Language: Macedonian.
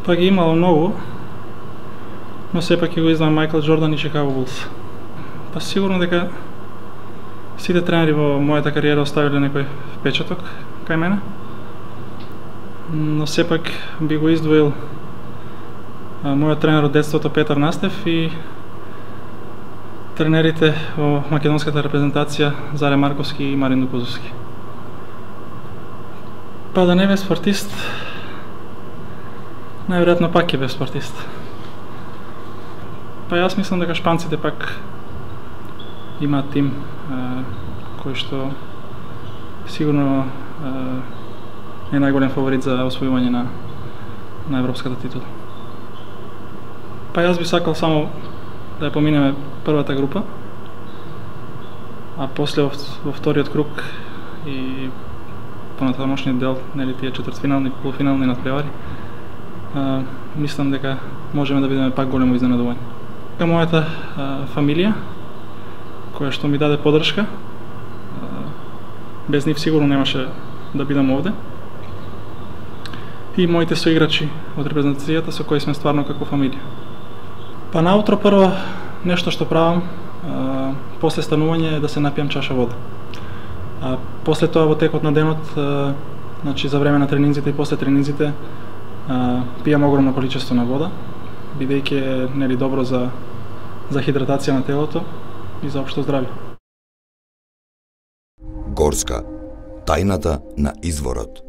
Па ги имало многу, но сепак ќе го издам Майкл Джордан и Чикаго Булс. Па сигурно дека сите тренери во мојата кариера оставиле некој впечаток кај мене, но сепак би го издвоил мојот тренер од детството Петар Настев и тренерите во македонската репрезентација Заре Марковски и Марин Дукозовски. Па да не бе спортист, најверојатно пак ќе бе спортист. Па јас мислам дека шпанците пак имаат тим кој што сигурно е најголем фаворит за освојување на европската титула. Па јас би сакал само да ја поминеме првата група, а после во вториот круг и понатамошниот дел, нели тие четвртфинални, полуфинални надпревари, мислам дека можеме да бидеме пак големо изненадување. Мојата фамилија, која што ми даде поддршка, без нив сигурно немаше да бидам овде, и моите соиграчи од репрезентацијата со кои сме стварно како фамилија. Па наутро прво нешто што правам после станување е да се напијам чаша вода. После тоа во текот на денот, значи за време на тренинзите и после тренинзите, пијам огромно количество на вода, бидејќи е нели добро за хидратација на телото и за општо здравје. Горска, тајната на изворот.